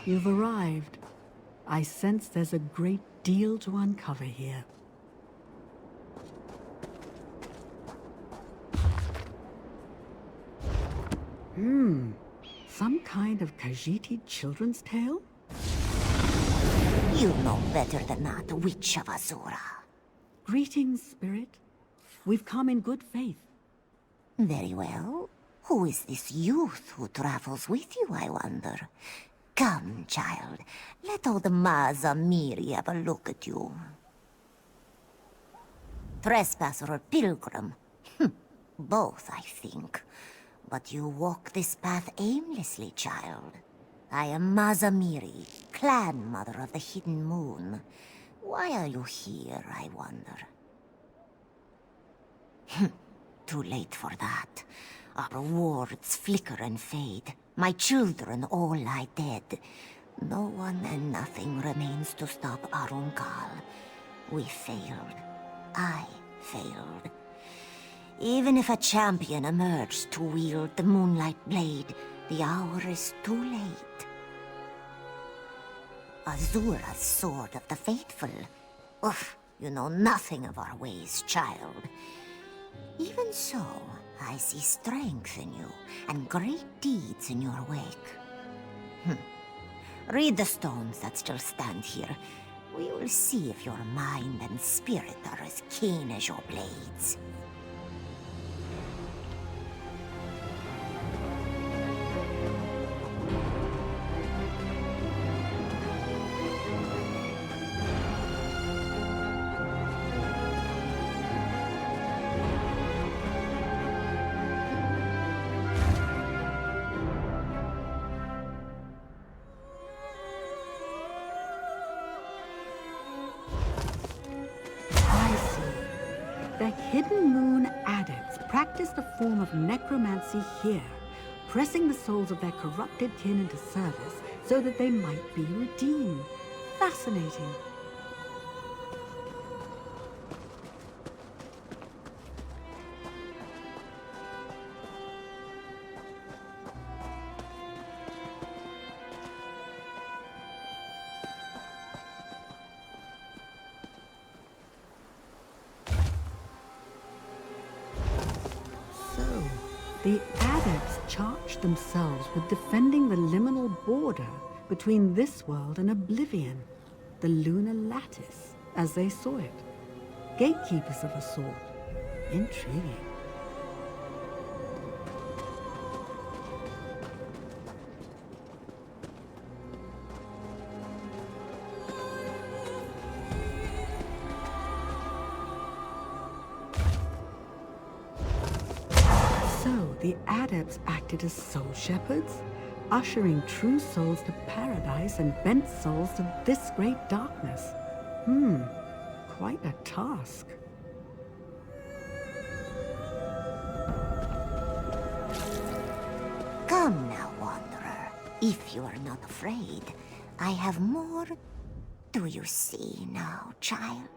You've arrived. I sense there's a great deal to uncover here. Some kind of Khajiit children's tale? You know better than that, Witch of Azura. Greetings, Spirit. We've come in good faith. Very well. Who is this youth who travels with you, I wonder? Come, child. Let old Mazamiri have a look at you. Trespasser or pilgrim? Both, I think. But you walk this path aimlessly, child. I am Mazamiri, clan mother of the Hidden Moon. Why are you here, I wonder? Too late for that. Our wards flicker and fade. My children all lie dead. No one and nothing remains to stop Arunkal. We failed. I failed. Even if a champion emerged to wield the Moonlight Blade, the hour is too late. Azura's Sword of the Faithful. Oof, you know nothing of our ways, child. Even so, I see strength in you, and great deeds in your wake. Read the stones that still stand here. We will see if your mind and spirit are as keen as your blades. The Hidden Moon adepts practiced a form of necromancy here, pressing the souls of their corrupted kin into service so that they might be redeemed. Fascinating. The adepts charged themselves with defending the liminal border between this world and Oblivion, the lunar lattice, as they saw it. Gatekeepers of a sort. Intriguing. The adepts acted as soul shepherds, ushering true souls to paradise and bent souls to this great darkness. Quite a task. Come now, wanderer. If you are not afraid, I have more. Do you see now, child?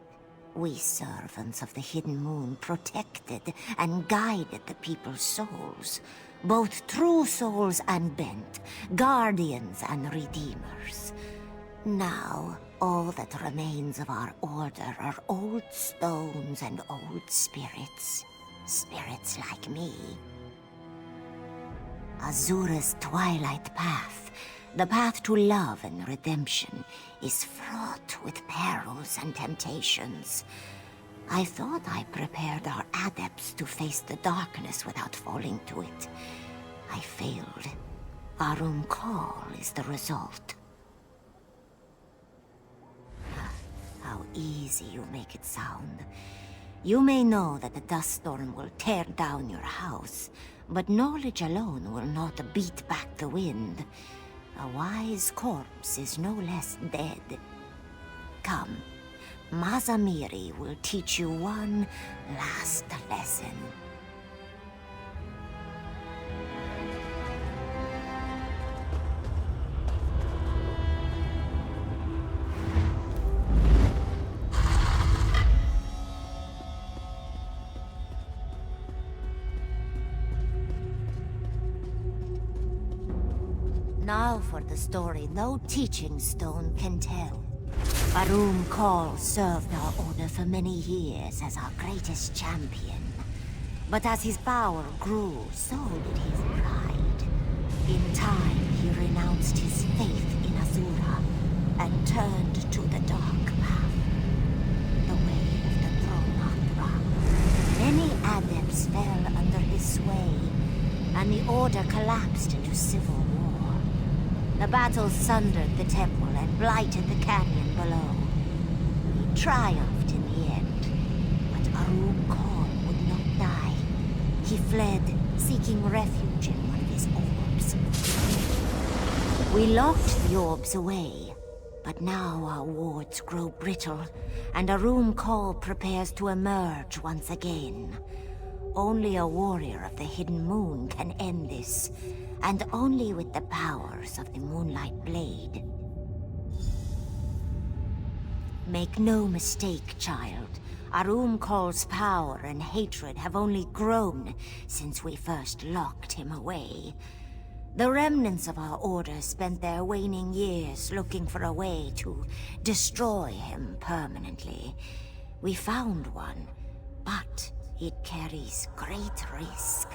We servants of the Hidden Moon protected and guided the people's souls, both true souls and bent, guardians and redeemers. Now, all that remains of our order are old stones and old spirits. Spirits like me. Azura's twilight path, the path to love and redemption, is fraught with perils and temptations. I thought I prepared our adepts to face the darkness without falling to it. I failed. Arunkal is the result. How easy you make it sound. You may know that the dust storm will tear down your house, but knowledge alone will not beat back the wind. A wise corpse is no less dead. Come, Mazamiri will teach you one last lesson. Now for the story no teaching stone can tell. Arum Kal served our order for many years as our greatest champion. But as his power grew, so did his pride. In time, he renounced his faith in Azura and turned to the dark path, the way of the Throne. Many adepts fell under his sway, and the order collapsed into civil war. The battle sundered the temple and blighted the canyon below. He triumphed in the end, but Arum Kal would not die. He fled, seeking refuge in one of his orbs. We locked the orbs away, but now our wards grow brittle, and Arum Kal prepares to emerge once again. Only a warrior of the Hidden Moon can end this, and only with the powers of the Moonlight Blade. Make no mistake, child. Arum Kal's power and hatred have only grown since we first locked him away. The remnants of our order spent their waning years looking for a way to destroy him permanently. We found one, but it carries great risk.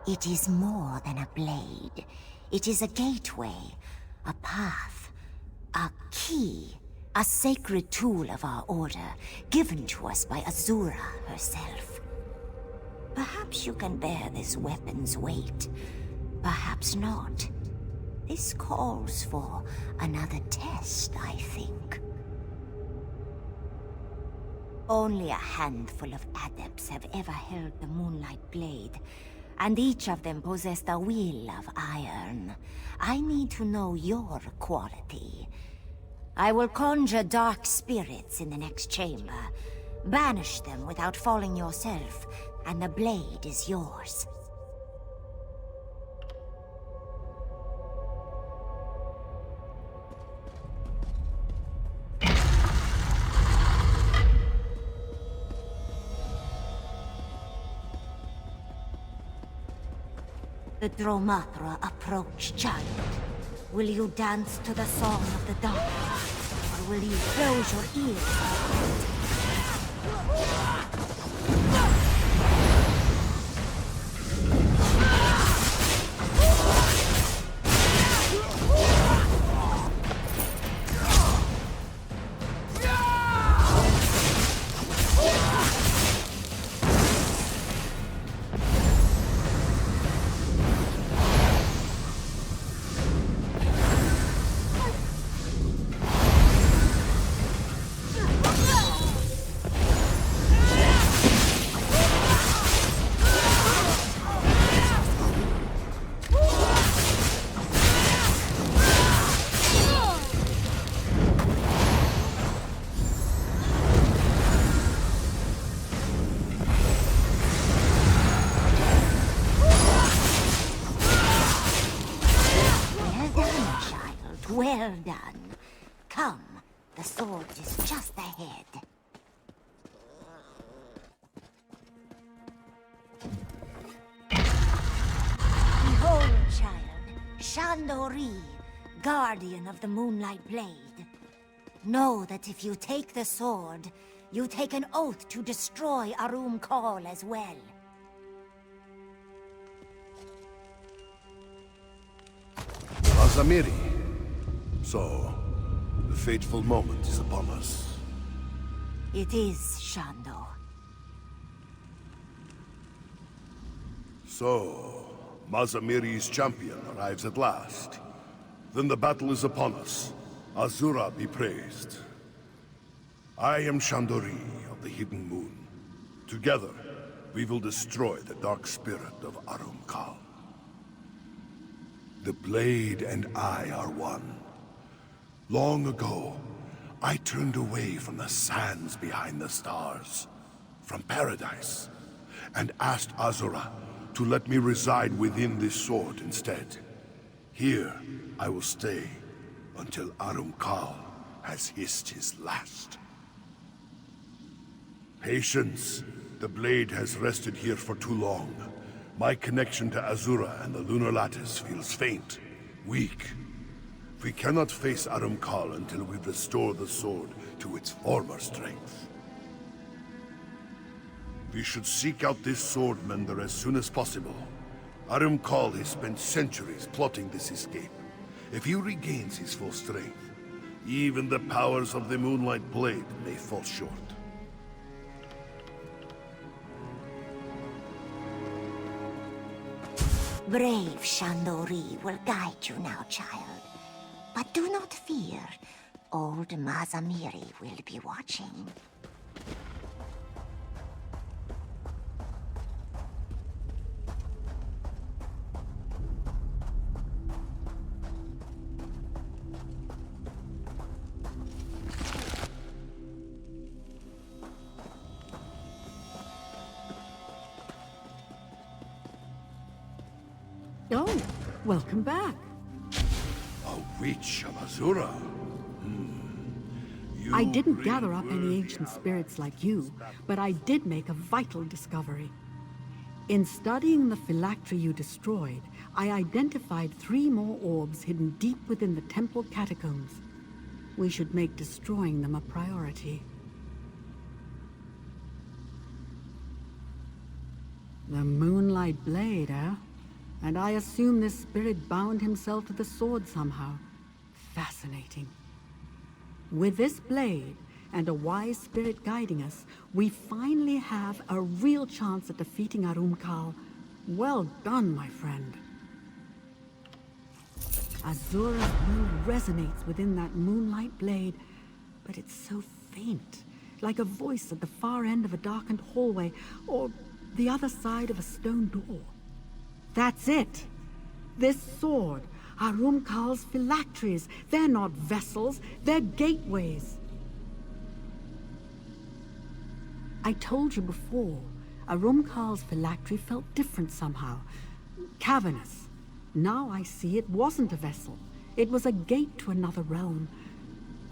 It is more than a blade. It is a gateway, a path, a key, a sacred tool of our order, given to us by Azura herself. Perhaps you can bear this weapon's weight. Perhaps not. This calls for another test, I think. Only a handful of adepts have ever held the Moonlight Blade, and each of them possessed a will of iron. I need to know your quality. I will conjure dark spirits in the next chamber. Banish them without falling yourself, and the blade is yours. The Dromathra approach, child. Will you dance to the song of the dark, or will you close your ears? Well done. Come, the sword is just ahead. Behold, child, Shandori, guardian of the Moonlight Blade. Know that if you take the sword, you take an oath to destroy Arum Kal as well. Azamiri. So, the fateful moment is upon us. It is, Shando. So, Mazamiri's champion arrives at last. Then the battle is upon us. Azura be praised. I am Shandori of the Hidden Moon. Together, we will destroy the dark spirit of Arum Kal. The blade and I are one. Long ago, I turned away from the sands behind the stars, from paradise, and asked Azura to let me reside within this sword instead. Here, I will stay until Arum Kal has hissed his last. Patience. The blade has rested here for too long. My connection to Azura and the lunar lattice feels faint, weak. We cannot face Arumkal until we restore the sword to its former strength. We should seek out this sword mender as soon as possible. Arumkal has spent centuries plotting this escape. If he regains his full strength, even the powers of the Moonlight Blade may fall short. Brave Shandori will guide you now, child. But do not fear. Old Mazamiri will be watching. Oh, welcome back. A witch of Azura? I didn't gather up any ancient spirits like you, but I did make a vital discovery. In studying the phylactery you destroyed, I identified 3 more orbs hidden deep within the temple catacombs. We should make destroying them a priority. The Moonlight Blade, eh? And I assume this spirit bound himself to the sword somehow. Fascinating. With this blade, and a wise spirit guiding us, we finally have a real chance at defeating Arumkal. Well done, my friend. Azura's will resonates within that Moonlight Blade, but it's so faint, like a voice at the far end of a darkened hallway, or the other side of a stone door. That's it. This sword, Arumkal's phylacteries, they're not vessels, they're gateways. I told you before, Arumkal's phylactery felt different somehow. Cavernous. Now I see it wasn't a vessel. It was a gate to another realm.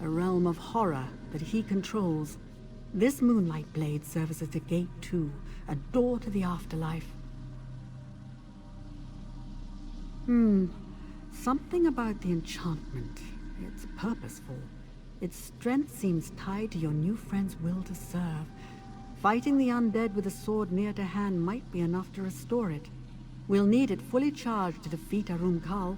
A realm of horror that he controls. This Moonlight Blade serves as a gate too, a door to the afterlife. Something about the enchantment. It's purposeful. Its strength seems tied to your new friend's will to serve. Fighting the undead with a sword near to hand might be enough to restore it. We'll need it fully charged to defeat Arumkal.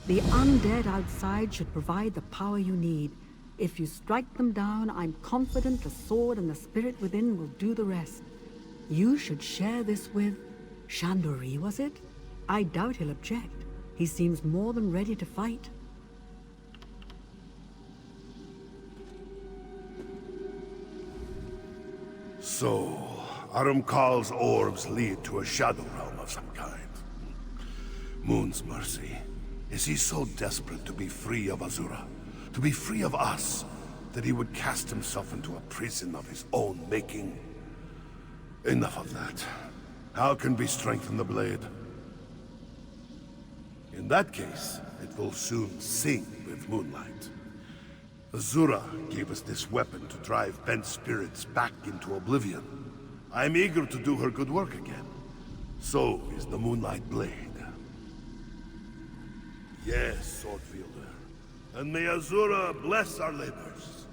The undead outside should provide the power you need. If you strike them down, I'm confident the sword and the spirit within will do the rest. You should share this with Shandori, was it? I doubt he'll object. He seems more than ready to fight. So, Arumkal's orbs lead to a shadow realm of some kind. Moon's mercy. Is he so desperate to be free of Azura? To be free of us? That he would cast himself into a prison of his own making? Enough of that. How can we strengthen the blade? In that case, it will soon sing with moonlight. Azura gave us this weapon to drive bent spirits back into Oblivion. I'm eager to do her good work again. So is the Moonlight Blade. Yes, Swordfielder. And may Azura bless our labors.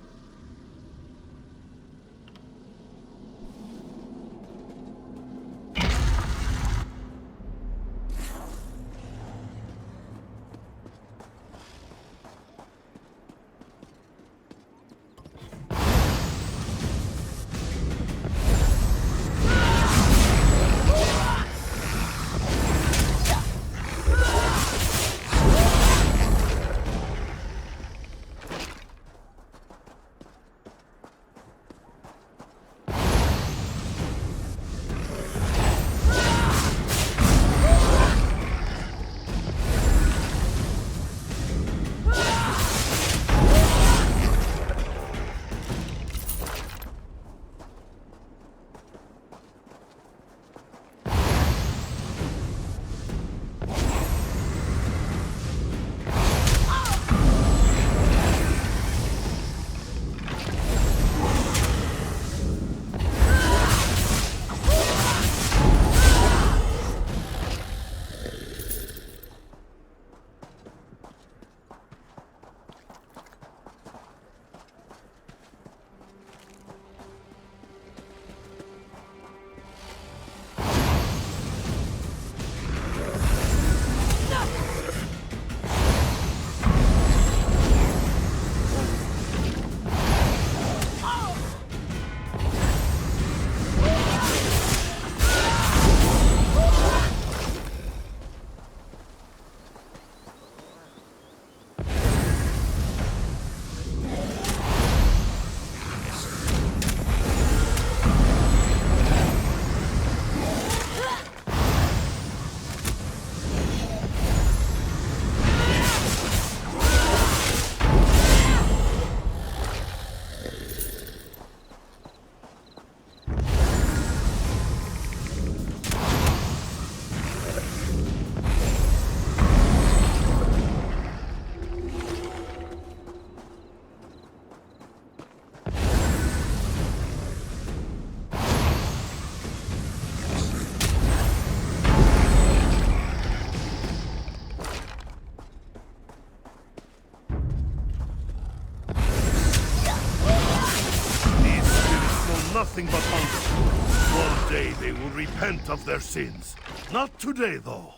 One day they will repent of their sins. Not today, though.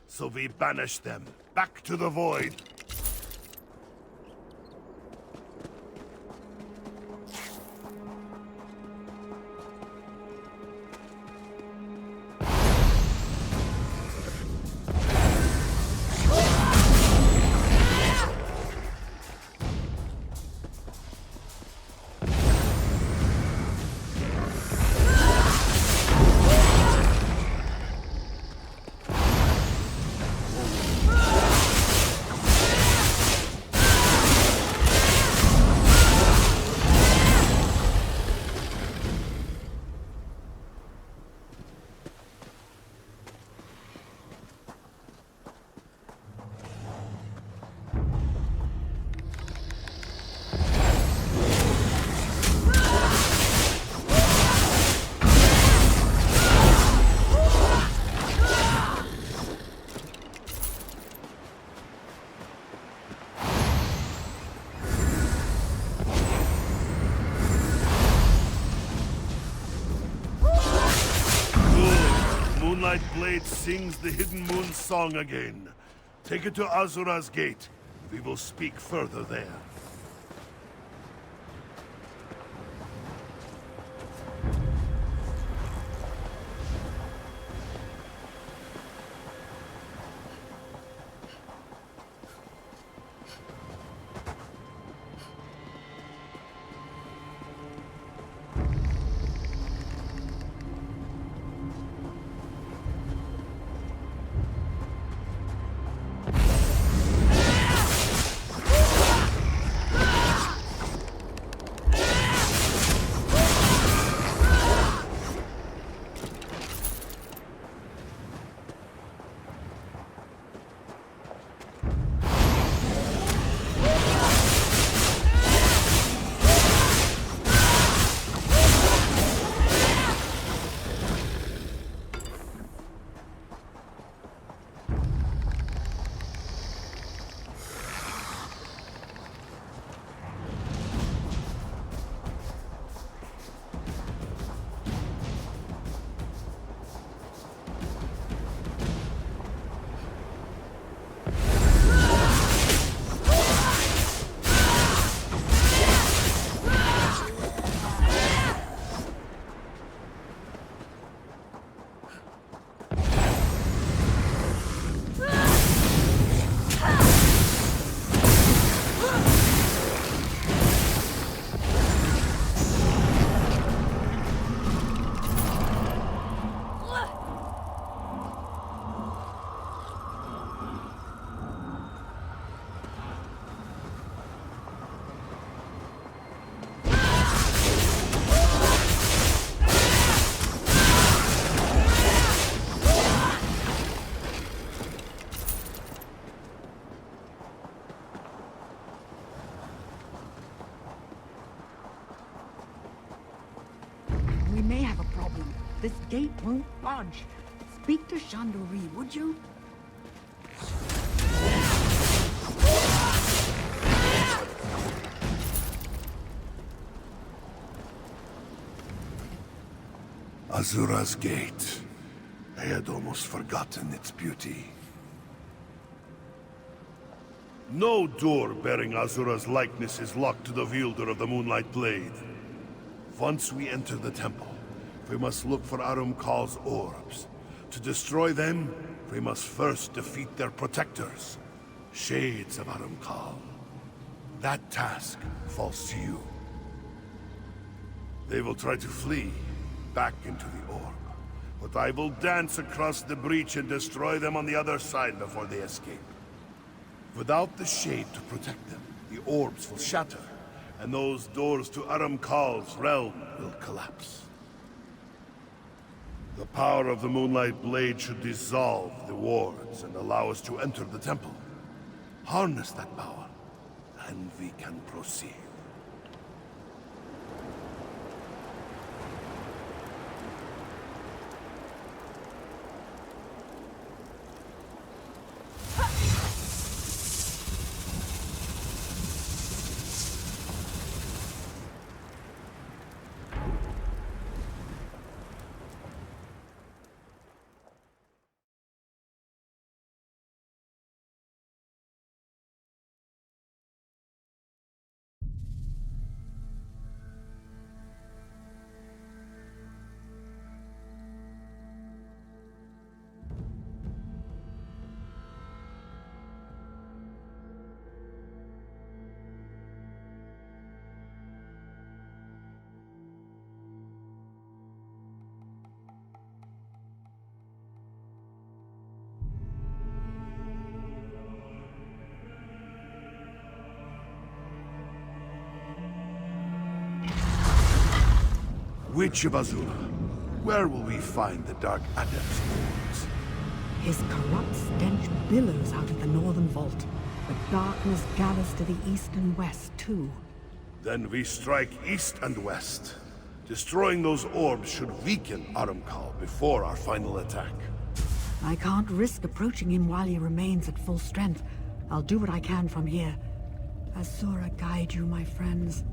So we banish them back to the void. Moonlight Blade sings the Hidden Moon song again. Take it to Azura's Gate. We will speak further there. We may have a problem. This gate won't budge. Speak to Chandori, would you? Azura's Gate. I had almost forgotten its beauty. No door bearing Azura's likeness is locked to the wielder of the Moonlight Blade. Once we enter the temple, we must look for Arum Kal's orbs. To destroy them, we must first defeat their protectors, Shades of Arum Kal. That task falls to you. They will try to flee back into the orb, but I will dance across the breach and destroy them on the other side before they escape. Without the shade to protect them, the orbs will shatter, and those doors to Arum Kal's realm will collapse. The power of the Moonlight Blade should dissolve the wards and allow us to enter the temple. Harness that power, and we can proceed. Witch of Azula, where will we find the Dark Adept's orbs? His corrupt stench billows out of the northern vault, but darkness gathers to the east and west, too. Then we strike east and west. Destroying those orbs should weaken Arumkal before our final attack. I can't risk approaching him while he remains at full strength. I'll do what I can from here. Azura guide you, my friends.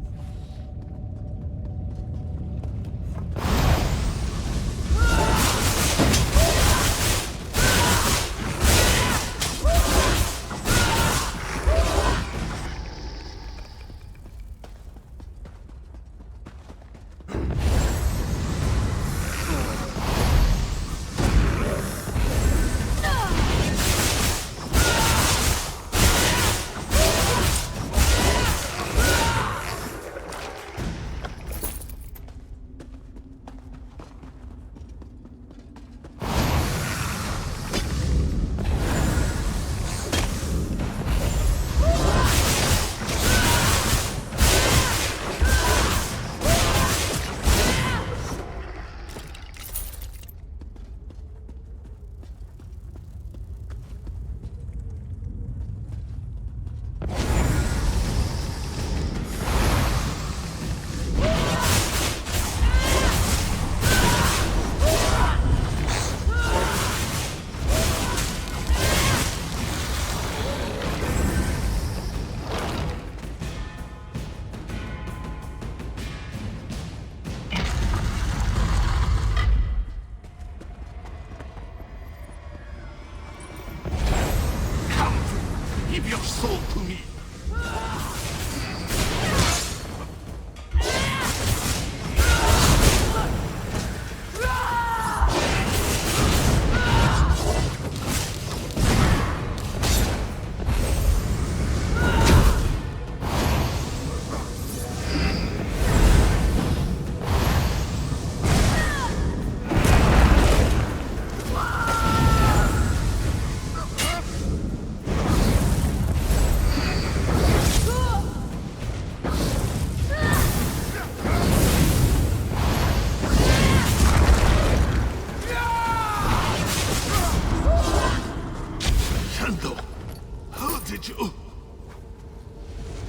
Give your soul to me!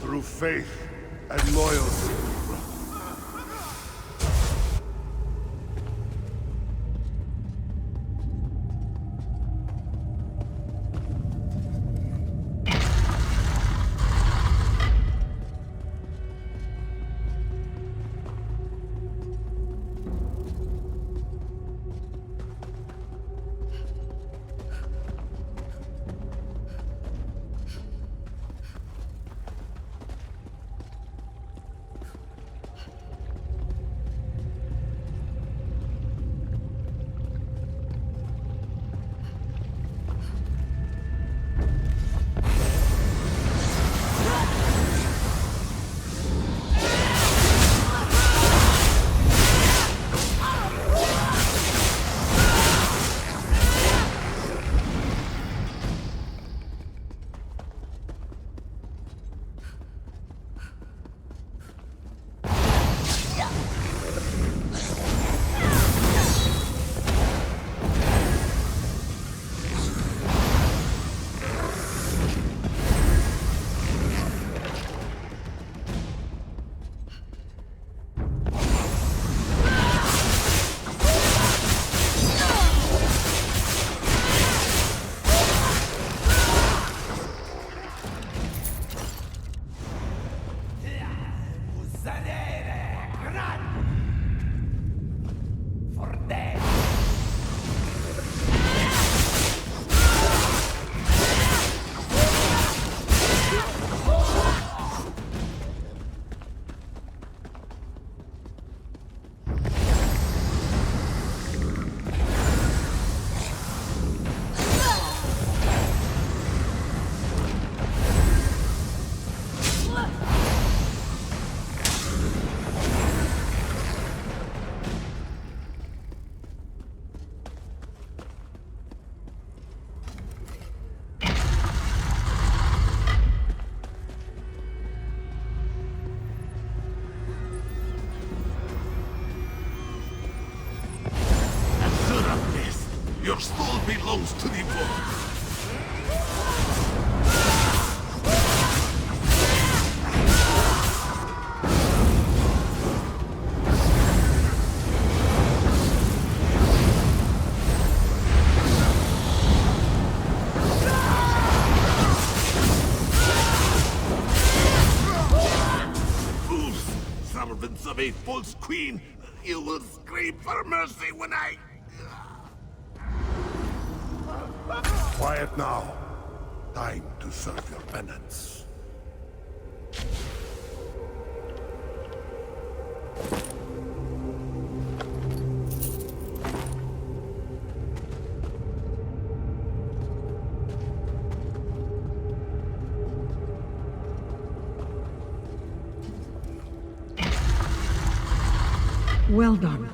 Through faith and loyalty. Your soul belongs to the world. Servants of a false queen, you will scream for mercy when I... Quiet now. Time to serve your penance. Well done.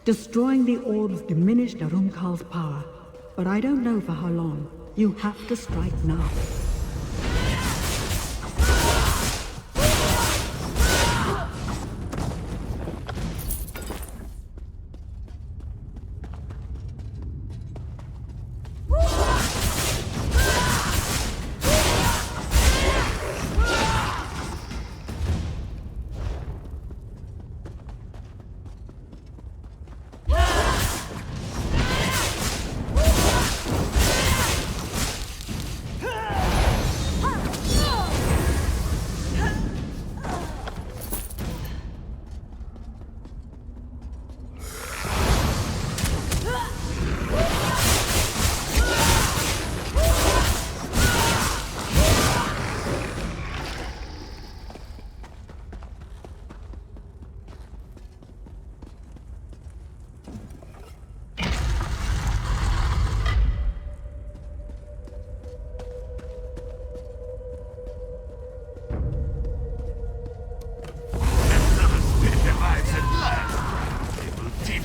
Destroying the orbs diminished Arumkal's power, but I don't know for how long. You have to strike now.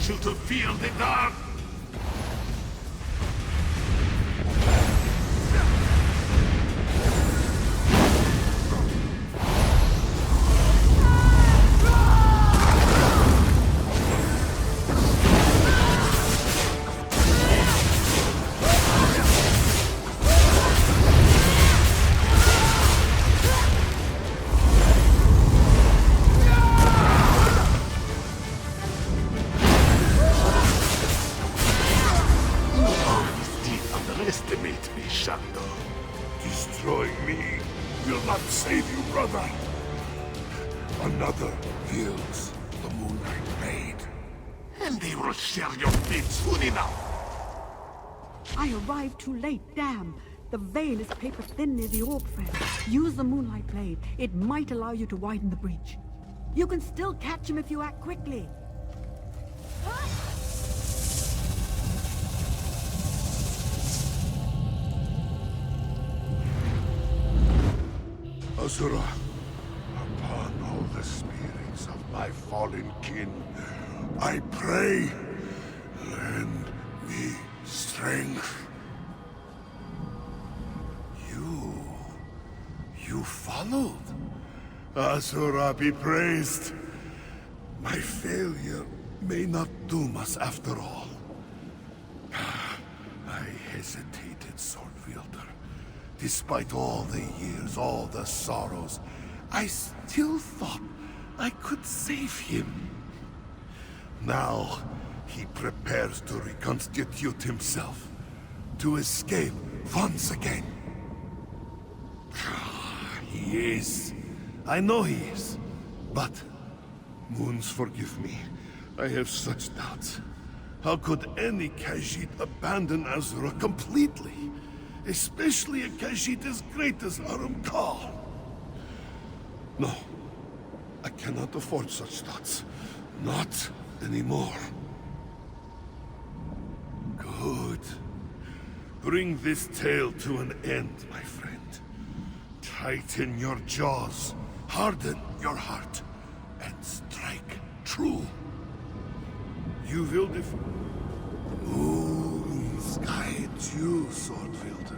You to feel the dark. Underestimate me, Shadow. Destroying me will not save you, brother. Another wields the Moonlight Blade. And they will share your fate soon enough. I arrived too late, damn. The veil is paper thin near the orb friend. Use the Moonlight Blade. It might allow you to widen the breach. You can still catch him if you act quickly. Azura, upon all the spirits of my fallen kin, I pray, lend me strength. You followed? Azura be praised. My failure may not doom us after all. I hesitated, Sword Wielder. Despite all the years, all the sorrows, I still thought I could save him. Now, he prepares to reconstitute himself, to escape once again. He is. I know he is. But, moons forgive me. I have such doubts. How could any Khajiit abandon Azura completely? Especially a Khajiit as great as Arumkal. No. I cannot afford such thoughts. Not anymore. Good. Bring this tale to an end, my friend. Tighten your jaws, harden your heart, and strike true. You will Moons guide you, Sword Wielder.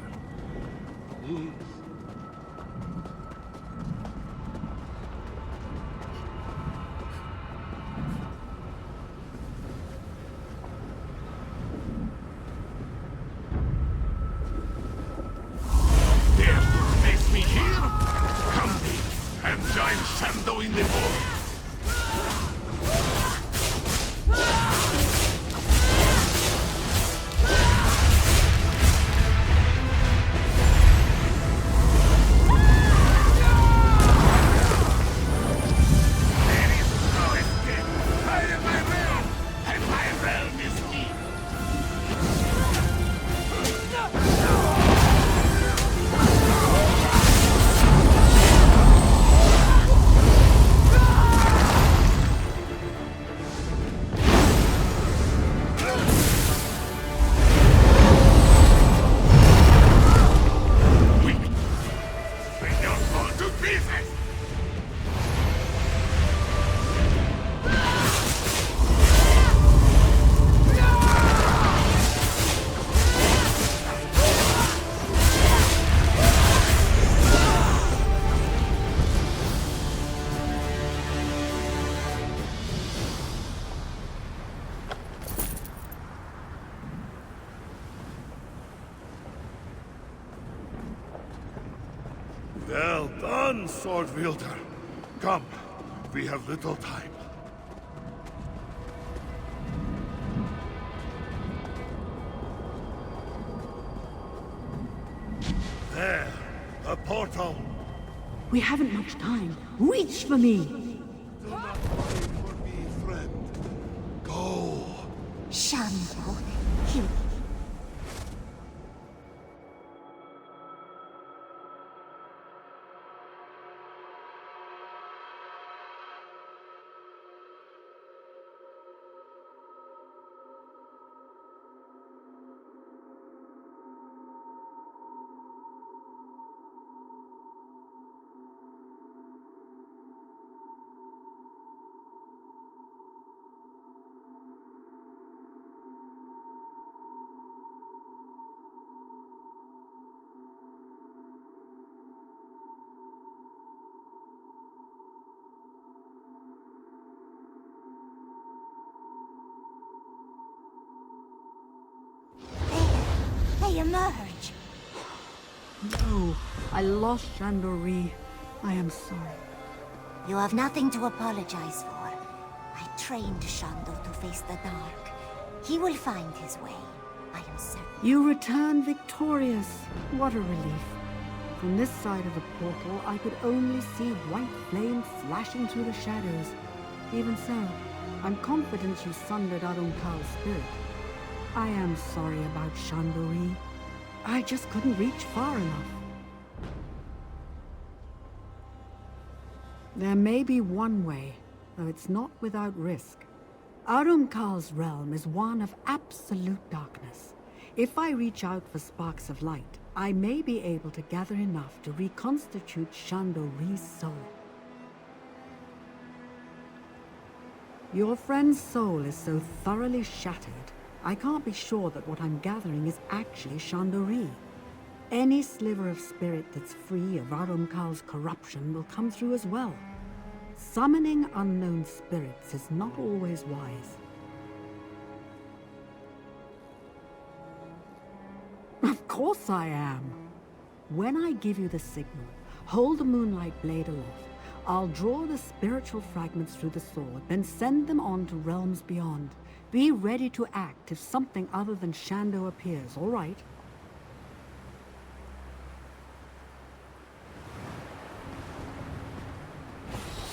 Well done, sword wielder. Come, we have little time. There, a portal. We haven't much time. Reach for me! Do not worry for me, friend. Go. Shando, he... They emerge. No, I lost Chandori. I am sorry. You have nothing to apologize for. I trained Shando to face the dark. He will find his way. I am certain. You return victorious. What a relief. From this side of the portal, I could only see white flame flashing through the shadows. Even so, I'm confident you sundered Arunkal's spirit. I am sorry about Chandori. I just couldn't reach far enough. There may be one way, though it's not without risk. Arunkal's realm is one of absolute darkness. If I reach out for sparks of light, I may be able to gather enough to reconstitute Chandori's soul. Your friend's soul is so thoroughly shattered, I can't be sure that what I'm gathering is actually Chandori. Any sliver of spirit that's free of Arunkal's corruption will come through as well. Summoning unknown spirits is not always wise. Of course I am. When I give you the signal, hold the moonlight blade aloft. I'll draw the spiritual fragments through the sword, then send them on to realms beyond. Be ready to act if something other than Shando appears, all right?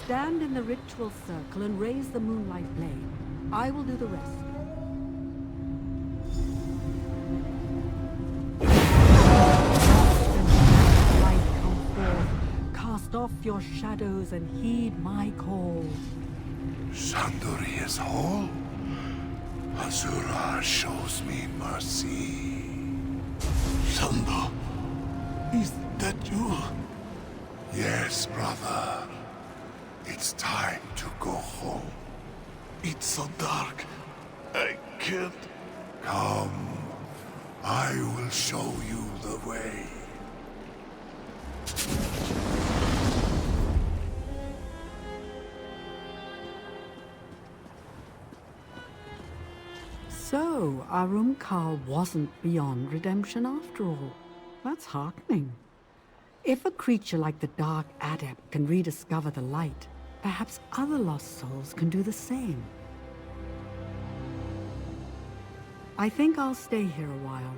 Stand in the ritual circle and raise the moonlight blade. I will do the rest. Light come forth. Cast off your shadows and heed my call. Shandori is whole. Azura shows me mercy. Shando, is that you? Yes, brother. It's time to go home. It's so dark. I can't. Come. I will show you the way. So, Arunkal wasn't beyond redemption after all. That's heartening. If a creature like the Dark Adept can rediscover the light, perhaps other lost souls can do the same. I think I'll stay here a while.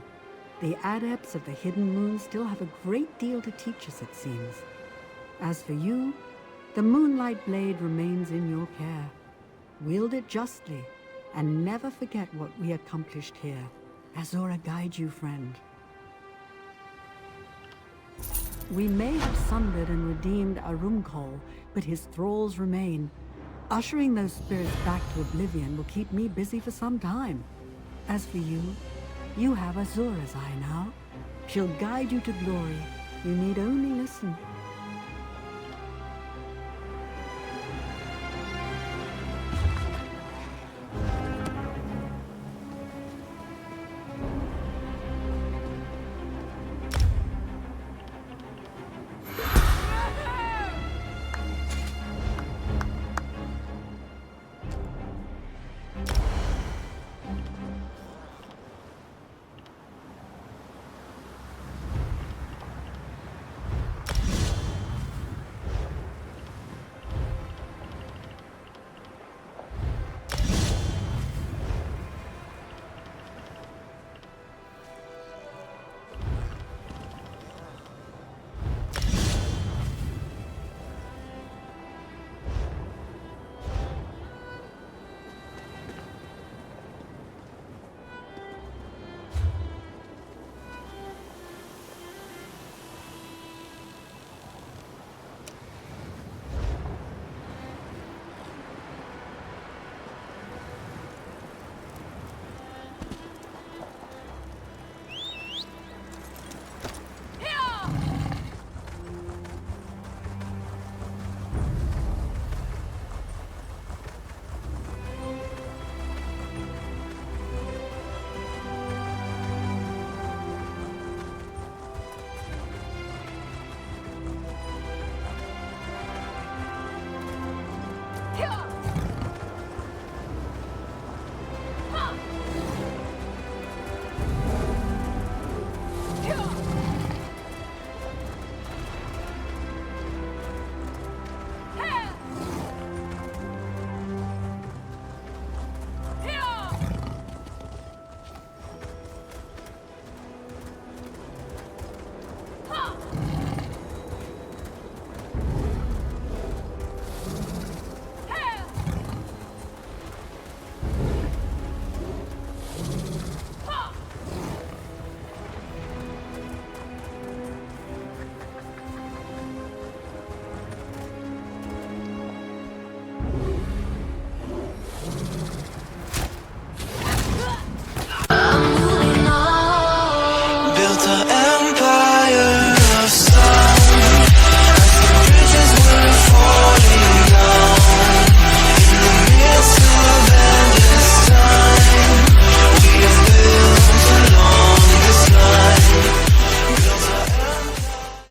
The Adepts of the Hidden Moon still have a great deal to teach us, it seems. As for you, the Moonlight Blade remains in your care. Wield it justly, and never forget what we accomplished here. Azura guide you, friend. We may have sundered and redeemed Arunkal, but his thralls remain. Ushering those spirits back to Oblivion will keep me busy for some time. As for you, you have Azura's eye now. She'll guide you to glory. You need only listen.